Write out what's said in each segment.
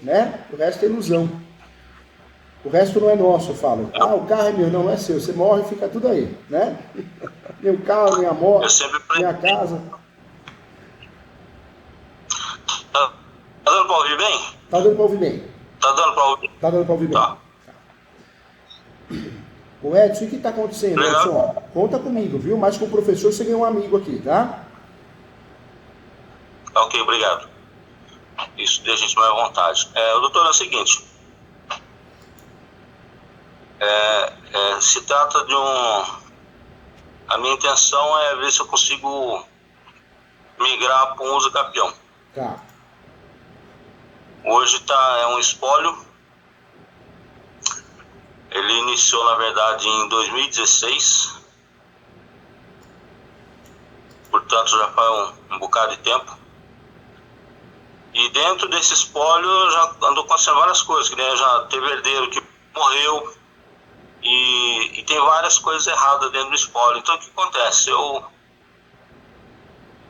né? O resto é ilusão. O resto não é nosso, eu falo. Ah, o carro é meu, não é seu. Você morre e fica tudo aí, né? Meu carro, minha moto, minha casa. Tá dando pra ouvir bem? Tá dando pra ouvir bem. Tá dando pra ouvir? Tá dando pra ouvir bem. Tá. Ô Edson, o que tá acontecendo, Legal. Edson? Conta comigo, viu? Mas com o professor você ganhou um amigo aqui, tá? Ok, obrigado. Isso deixa a gente mais à vontade. Doutor, é o seguinte. Se trata de A minha intenção é ver se eu consigo migrar para um uso capião. Tá. Hoje é um espólio. Ele iniciou, na verdade, em 2016. Portanto, já faz um bocado de tempo. E dentro desse espólio, eu já ando acontecendo várias coisas. Que nem já teve herdeiro que morreu. E tem várias coisas erradas dentro do espólio. Então, o que acontece?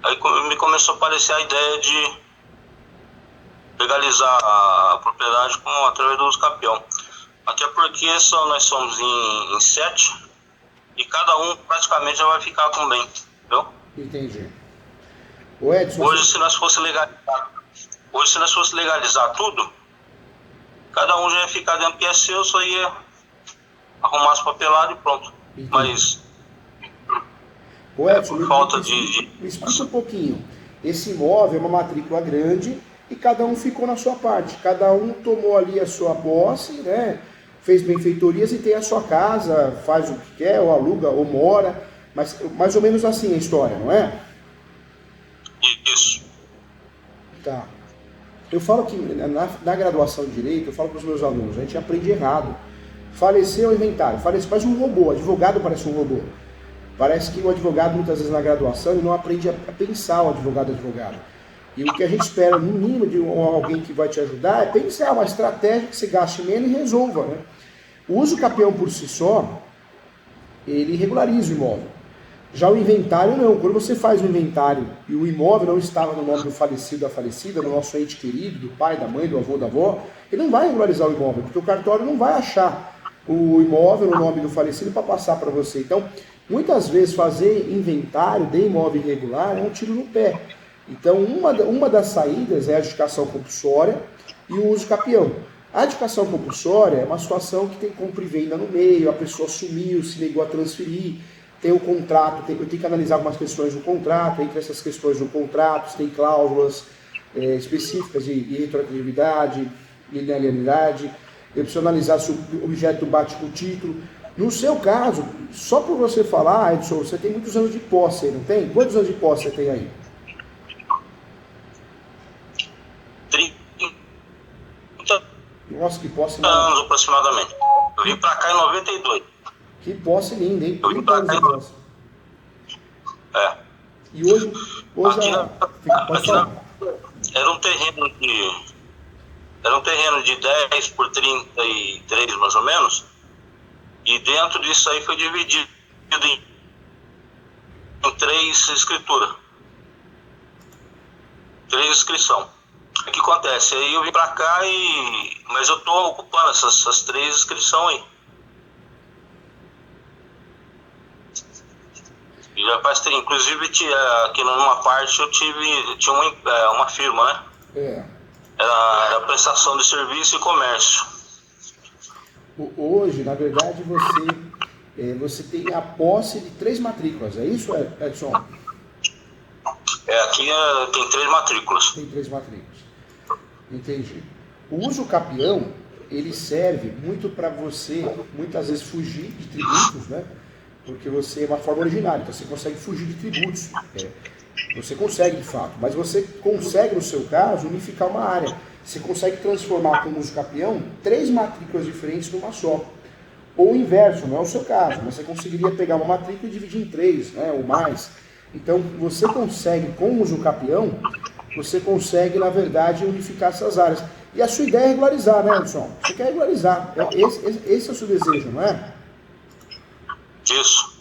Aí me começou a aparecer a ideia de legalizar a propriedade através do uso capião. Até porque nós somos em 7 e cada um praticamente já vai ficar com bem, entendeu? Entendi. O Edson, hoje, se nós fosse legalizar tudo, cada um já ia ficar dentro do que é seu, só ia arrumar as papeladas e pronto. Entendi. Mas o Edson, por falta me explica um pouquinho. Esse imóvel é uma matrícula grande e cada um ficou na sua parte. Cada um tomou ali a sua posse, né? Fez benfeitorias e tem a sua casa, faz o que quer, ou aluga, ou mora. Mas mais ou menos assim a história, não é? Isso. Tá. Eu falo que na graduação de Direito, eu falo para os meus alunos, a gente aprende errado. Faleceu o inventário, parece um robô, advogado parece um robô. Parece que o advogado, muitas vezes na graduação, ele não aprende a pensar o advogado. E o que a gente espera, no mínimo, de alguém que vai te ajudar, é pensar uma estratégia que você gaste menos e resolva, né? O uso capião por si só, ele regulariza o imóvel. Já o inventário não. Quando você faz um inventário e o imóvel não estava no nome do falecido, da falecida, do nosso ente querido, do pai, da mãe, do avô, da avó, ele não vai regularizar o imóvel, porque o cartório não vai achar o imóvel no nome do falecido para passar para você. Então, muitas vezes fazer inventário de imóvel irregular é um tiro no pé. Então, uma das saídas é a adjudicação compulsória e o uso capião. A adjudicação compulsória é uma situação que tem compra e venda no meio, a pessoa sumiu, se negou a transferir, tem o contrato, eu tenho que analisar algumas questões do contrato, entre essas questões do contrato, tem cláusulas específicas de retroatividade, inalienabilidade, eu preciso analisar se o objeto bate com o título. No seu caso, só por você falar, Edson, você tem muitos anos de posse aí, não tem? Quantos anos de posse você tem aí? 30 Nossa, que posse anos aproximadamente. Eu vim pra cá em 92. Que posse linda, hein? Eu vim pra cá E hoje era um terreno de 10 por 33, mais ou menos. E dentro disso aí foi dividido em 3 escrituras. 3 inscrições. O que acontece? Aí eu vim pra cá mas eu tô ocupando essas 3 inscrições aí. E já faz tempo. Inclusive, aqui numa parte eu tinha uma firma, né? Era prestação de serviço e comércio. Hoje, na verdade, você tem a posse de 3 matrículas, é isso, Edson? Aqui tem 3 matrículas. Tem 3 matrículas. Entendi. O uso capião, ele serve muito para você, muitas vezes, fugir de tributos, né? Porque você é uma forma originária, então você consegue fugir de tributos. Você consegue, de fato, mas você consegue, no seu caso, unificar uma área. Você consegue transformar com o uso capião 3 matrículas diferentes numa só. Ou o inverso, não é o seu caso, mas você conseguiria pegar uma matrícula e dividir em 3, né, ou mais. Então, você consegue, com o uso capião, você consegue, na verdade, unificar essas áreas. E a sua ideia é regularizar, né, Edson? Você quer regularizar. Esse é o seu desejo, não é? Isso.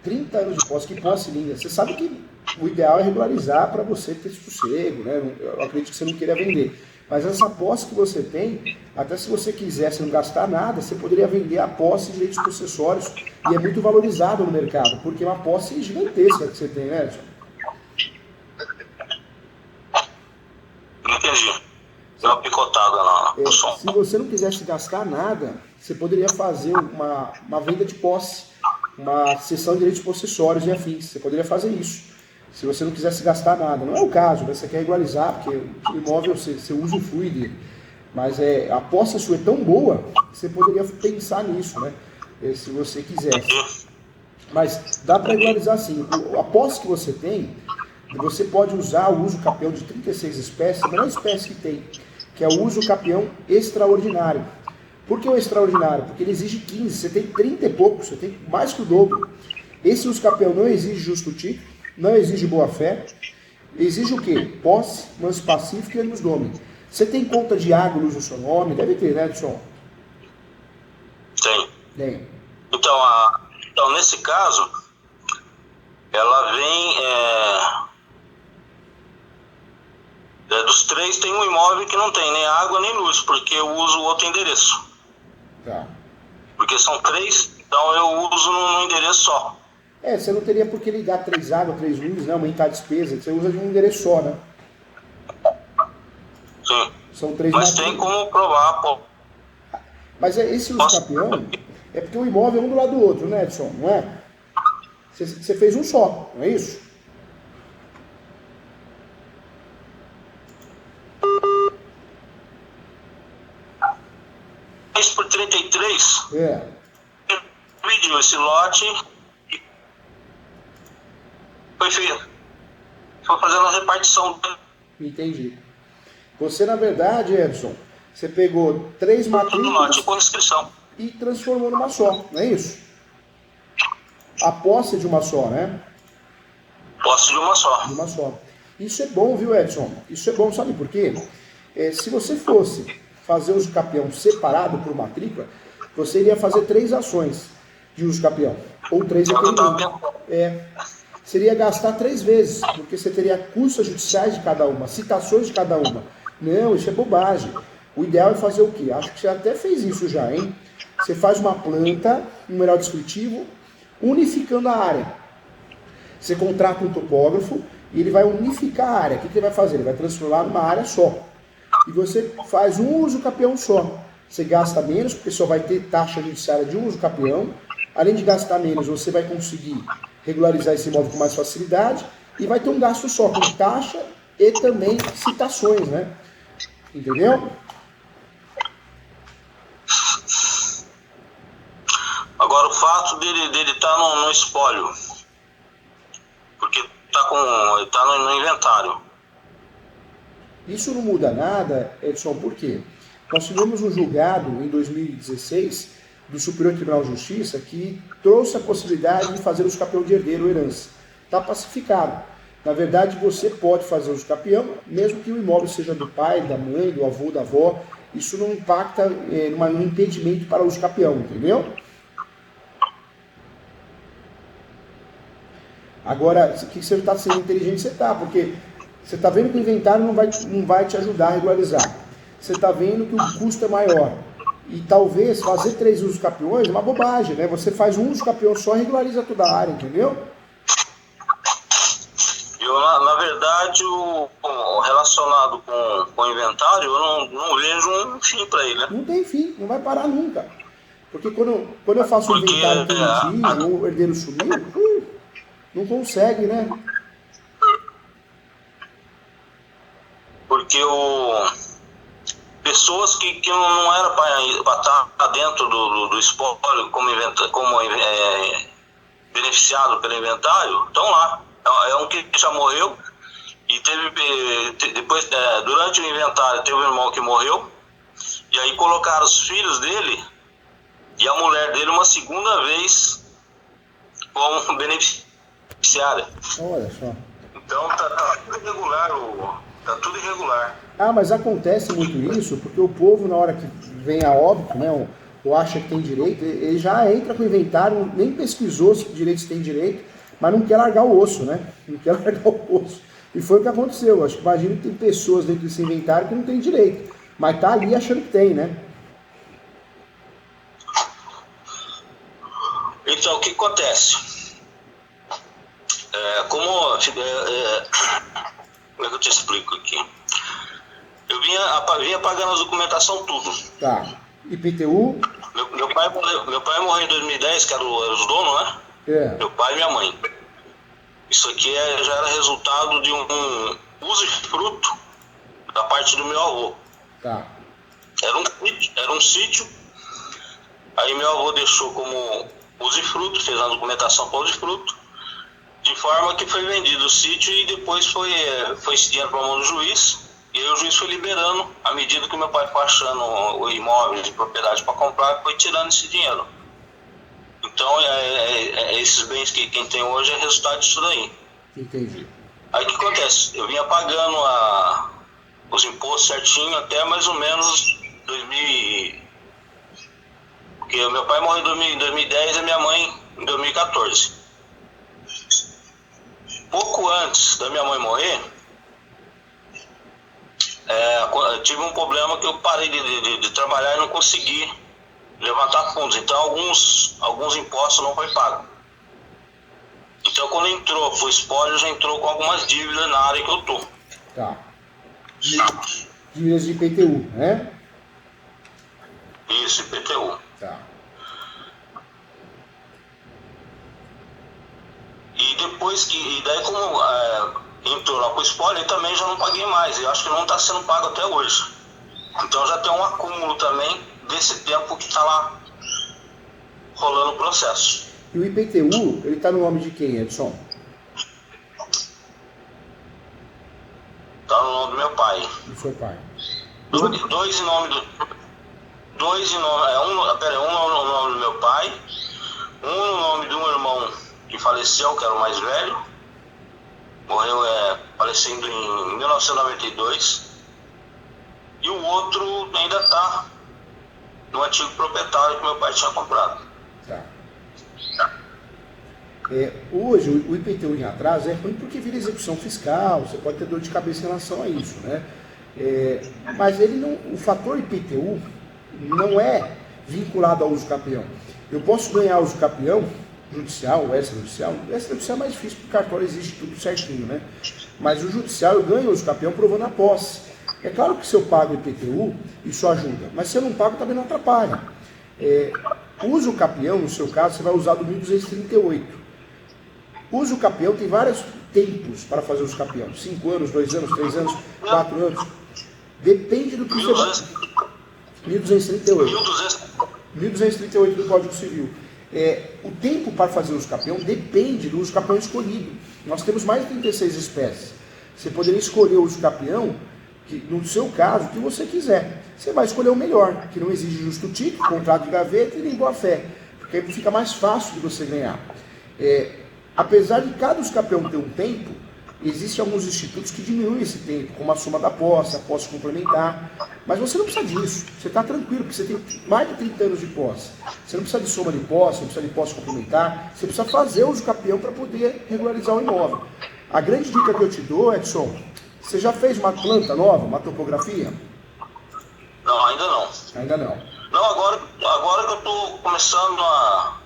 30 anos de posse, que posse linda. Você sabe que o ideal é regularizar para você ter sossego, né? Eu acredito que você não queira vender. Mas essa posse que você tem, até se você quisesse não gastar nada, você poderia vender a posse de direitos possessórios e é muito valorizado no mercado, porque é uma posse gigantesca que você tem, né, Edson? Entendi. Deu uma picotada no som. Se você não quisesse gastar nada, você poderia fazer uma venda de posse, uma cessão de direitos possessórios e afins. Você poderia fazer isso. Se você não quisesse gastar nada. Não é o caso, né? Você quer regularizar, porque o imóvel você usufrui dele. Mas a posse sua é tão boa que você poderia pensar nisso, né? Se você quisesse. Mas dá para regularizar sim. A posse que você tem, você pode usar o uso capião de 36 espécies, a melhor espécie que tem, que é o uso capião extraordinário. Por que o extraordinário? Porque ele exige 15, você tem 30 e pouco, você tem mais que o dobro. Esse uso capião não exige justo título, não exige boa-fé, exige o quê? Posse, lance pacífico e ânimos domini. Você tem conta de água, luz no seu nome? Deve ter, né, Edson? Tem. Então, nesse caso, ela vem... dos três, tem um imóvel que não tem nem água nem luz, porque eu uso outro endereço. Tá. Porque são três, então eu uso num endereço só. Você não teria por que ligar 3 águas, 3 luzes, né? Aumentar a despesa. Você usa de um endereço só, né? Sim. São 3 Mas tem como provar, pô. Mas esse uso capião é porque o imóvel é um do lado do outro, né, Edson? Não é? Você fez um só, não é isso? Por 33. Dividiu esse lote e foi feito. Foi fazendo a repartição. Entendi. Você, na verdade, Edson, você pegou 3 matrículas com inscrição e transformou numa só, não é isso? A posse de uma só, né? Posse de uma só. De uma só. Isso é bom, viu, Edson? Isso é bom, sabe por quê? Se você fosse fazer uso capião separado por matrícula, você iria fazer 3 ações de uso capião. Ou 3 requerimentos. Seria gastar 3 vezes, porque você teria custas judiciais de cada uma, citações de cada uma. Não, isso é bobagem. O ideal é fazer o quê? Acho que você até fez isso já, hein? Você faz uma planta, um numeral descritivo, unificando a área. Você contrata um topógrafo e ele vai unificar a área. O que ele vai fazer? Ele vai transformar numa área só. E você faz um uso capião só. Você gasta menos, porque só vai ter taxa judiciária de um uso capião. Além de gastar menos, você vai conseguir regularizar esse imóvel com mais facilidade e vai ter um gasto só, com taxa e também citações, né? Entendeu? Agora, o fato dele estar no espólio, porque tá no inventário. Isso não muda nada, Edson, por quê? Nós tivemos um julgado em 2016 do Superior Tribunal de Justiça que trouxe a possibilidade de fazer uso capião de herdeiro ou herança. Está pacificado. Na verdade, você pode fazer uso capião, mesmo que o imóvel seja do pai, da mãe, do avô, da avó. Isso não impacta no impedimento para o uso capião, entendeu? Agora, que você está sendo inteligente, você está, porque você está vendo que o inventário não vai te ajudar a regularizar. Você está vendo que o custo é maior. E talvez fazer 3 usos capiões é uma bobagem, né? Você faz um uso capião só e regulariza toda a área, entendeu? Na verdade, o relacionado com o inventário, eu não vejo um fim para ele, né? Não tem fim, não vai parar nunca. Porque quando eu faço um inventário que ou o herdeiro sumiu, não consegue, né? Porque pessoas que não era para estar dentro do espólio como beneficiado pelo inventário, estão lá. É um que já morreu e depois, durante o inventário, teve um irmão que morreu e aí colocaram os filhos dele e a mulher dele uma segunda vez como beneficiária. Olha só. Então tá tudo irregular, tá tudo irregular. Mas acontece muito isso porque o povo, na hora que vem a óbito, né, ou acha que tem direito, ele já entra com o inventário, nem pesquisou se direitos tem direito, mas não quer largar o osso, né? Não quer largar o osso. E foi o que aconteceu. Acho que imagino que tem pessoas dentro desse inventário que não tem direito, mas tá ali achando que tem, né? Então, o que acontece? Como é que eu te explico aqui? Eu vinha pagando a documentação tudo. Tá. IPTU? Meu pai morreu em 2010, que era os donos, né? Meu pai e minha mãe. Isso aqui já era resultado de um usufruto da parte do meu avô. Tá. Era um sítio. Aí meu avô deixou como usufruto, fez a documentação para usufruto, de forma que foi vendido o sítio e depois foi esse dinheiro para a mão do juiz. E aí o juiz foi liberando, à medida que meu pai foi achando o imóvel de propriedade para comprar, foi tirando esse dinheiro. Então, esses bens que quem tem hoje é resultado disso daí. Entendi. Aí o que acontece? Eu vinha pagando os impostos certinho até mais ou menos 2000. Porque meu pai morreu em 2010 e minha mãe em 2014. Pouco antes da minha mãe morrer, eu tive um problema que eu parei de trabalhar e não consegui levantar fundos. Então alguns impostos não foi pago. Então quando entrou pro espólio, já entrou com algumas dívidas na área que eu tô. Tá. Dívidas de IPTU, né? Isso, IPTU. Tá. E daí como entrou lá pro espólio, eu também já não paguei mais. Eu acho que não está sendo pago até hoje. Então já tem um acúmulo também desse tempo que está lá rolando o processo. E o IPTU, ele tá no nome de quem, Edson? Tá no nome do meu pai. Do seu pai. Dois em nome um no nome do meu pai, um no nome de um irmão que faleceu, que era o mais velho. Morreu falecendo em 1992. E o outro ainda está no antigo proprietário que meu pai tinha comprado. Tá. Hoje, o IPTU em atraso é ruim porque vira execução fiscal, você pode ter dor de cabeça em relação a isso, né? Mas o fator IPTU não é vinculado ao uso capião. Eu posso ganhar uso capião judicial, o extrajudicial. O extrajudicial é mais difícil porque o cartório existe tudo certinho, né? Mas o judicial eu ganho uso capião provando a posse. É claro que se eu pago IPTU, isso ajuda, mas se eu não pago também não atrapalha. Uso capião, no seu caso, você vai usar do 1238. Uso capião tem vários tempos para fazer uso capião. 5 anos, 2 anos, 3 anos, 4 anos. Depende do que você vai. 1238. 1238 do Código Civil. O tempo para fazer uso capião depende do uso capião escolhido. Nós temos mais de 36 espécies. Você poderia escolher o uso capião, que, no seu caso, que você quiser. Você vai escolher o melhor, que não exige justo título, contrato de gaveta e nem boa-fé. Porque aí fica mais fácil de você ganhar. Apesar de cada uso capião ter um tempo, existem alguns institutos que diminuem esse tempo, como a soma da posse, a posse complementar. Mas você não precisa disso. Você está tranquilo, porque você tem mais de 30 anos de posse. Você não precisa de soma de posse, não precisa de posse complementar. Você precisa fazer o uso capião para poder regularizar o imóvel. A grande dica que eu te dou, Edson, você já fez uma planta nova, uma topografia? Não, ainda não. Ainda não. Não, agora que eu estou começando a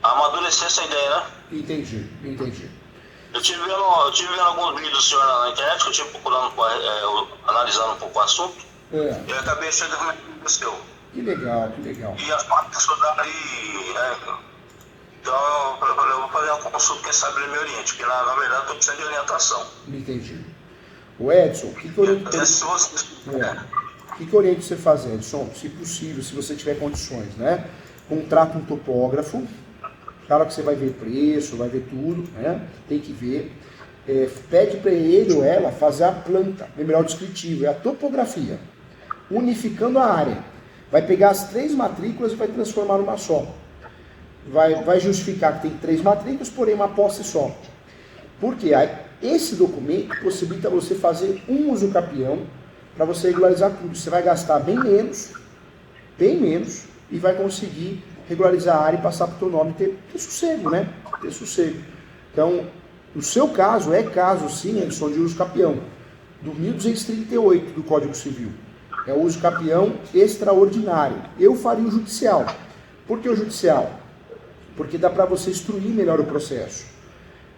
amadurecer essa ideia, né? Entendi. Eu tive vendo alguns vídeos do senhor na internet, que eu tive procurando, analisando um pouco o assunto, e eu acabei chegando no seu. Que legal. E as partes que eu daí, então eu vou fazer uma consulta, quem sabe ele me oriente, porque na verdade eu estou precisando de orientação. Entendi. O Edson, o que oriento você fazer, Edson? Se possível, se você tiver condições, né? Contrata um topógrafo. Claro que você vai ver preço, vai ver tudo, né? Tem que ver. Pede para ele ou ela fazer a planta, lembrar o descritivo, é a topografia, unificando a área. Vai pegar as 3 matrículas e vai transformar numa só. Vai justificar que tem 3 matrículas, porém uma posse só. Por quê? Esse documento possibilita você fazer um uso capião para você regularizar tudo. Você vai gastar bem menos, e vai conseguir regularizar a área e passar para o teu nome e ter sossego, né? ter sossego. Então, no seu caso, é caso sim, Edson, de uso capião, do 1238 do Código Civil. É o uso capião extraordinário. Eu faria o judicial. Por que o judicial? Porque dá para você instruir melhor o processo.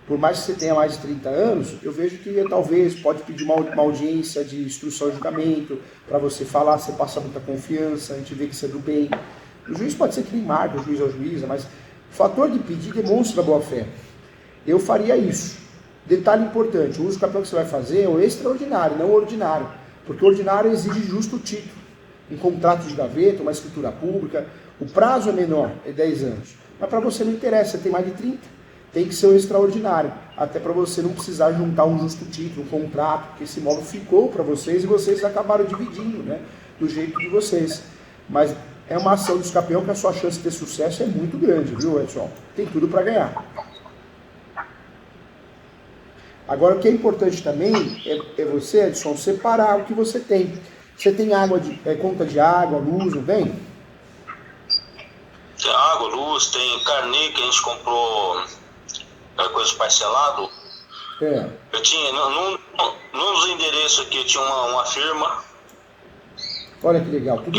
Por mais que você tenha mais de 30 anos, eu vejo que talvez pode pedir uma audiência de instrução e julgamento, para você falar, você passa muita confiança, a gente vê que você é do bem. O juiz pode ser que nem marca, o juiz ou a juíza, mas o fator de pedir demonstra boa-fé. Eu faria isso. Detalhe importante, o uso capião que você vai fazer é o extraordinário, não o ordinário. Porque o ordinário exige justo título. Um contrato de gaveta, uma escritura pública. O prazo é menor, é 10 anos. Mas para você não interessa, você tem mais de 30. Tem que ser o extraordinário. Até para você não precisar juntar um justo título, um contrato, porque esse imóvel ficou para vocês e vocês acabaram dividindo, né? Do jeito de vocês. Mas é uma ação de capião que a sua chance de ter sucesso é muito grande, viu, Edson? Tem tudo para ganhar. Agora, o que é importante também é você, Edson, separar o que você tem. Você tem conta de água, luz, não tem? Tem água, luz, tem carnê que a gente comprou, coisa parcelado. Eu tinha, num dos endereços aqui, tinha uma firma. Olha que legal. Tudo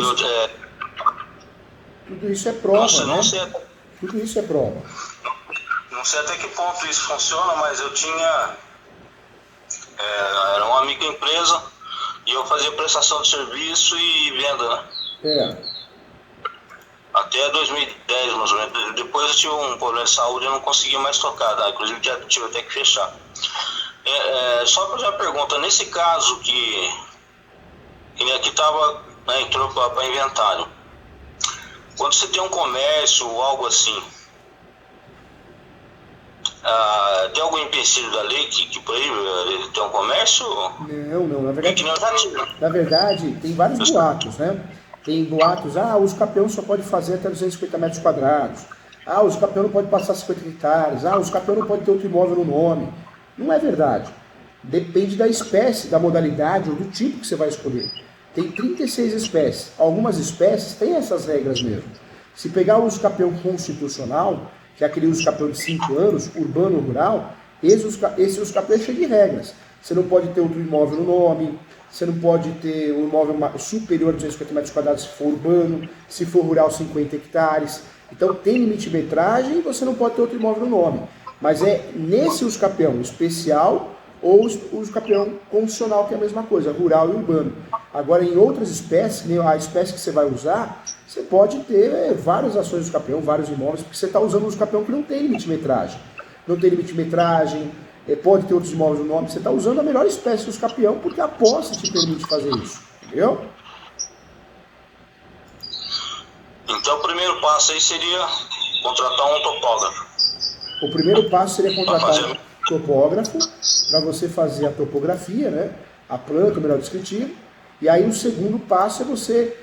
isso é prova, né? Tudo isso é prova. Não sei até que ponto isso funciona, mas eu tinha... era uma microempresa e eu fazia prestação de serviço e venda, né? Até 2010, mais ou menos. Depois eu tive um problema de saúde e eu não conseguia mais tocar, tá? Inclusive já tive até que fechar. Só para fazer uma pergunta, nesse caso que aqui estava, né, entrou para inventário, quando você tem um comércio ou algo assim, tem algum empecilho da lei que proíbe ele ter um comércio? Não, na verdade tem vários boatos, né? Tem boatos, o uso capião só pode fazer até 250 metros quadrados, o uso capião não pode passar 50 hectares, o uso capião não pode ter outro imóvel no nome. Não é verdade. Depende da espécie, da modalidade ou do tipo que você vai escolher. Tem 36 espécies. Algumas espécies têm essas regras mesmo. Se pegar o uso capião constitucional, que é aquele uso capião de 5 anos, urbano ou rural, esse uso capião é cheio de regras. Você não pode ter outro imóvel no nome, você não pode ter um imóvel superior a 250 metros quadrados se for urbano, se for rural 50 hectares. Então tem limite de metragem e você não pode ter outro imóvel no nome. Mas é nesse uso capião especial ou uso capião condicional, que é a mesma coisa, rural e urbano. Agora, em outras espécies, a espécie que você vai usar, você pode ter várias ações de uso capião, vários imóveis, porque você está usando um uso capião que não tem limite de metragem. Não tem limite de metragem, pode ter outros imóveis no nome, você está usando a melhor espécie de uso capião, porque a posse te permite fazer isso, entendeu? Então, o primeiro passo aí seria contratar um topógrafo. O primeiro passo seria contratar um topógrafo para você fazer a topografia, né? A planta, o melhor descritivo. E aí o segundo passo é você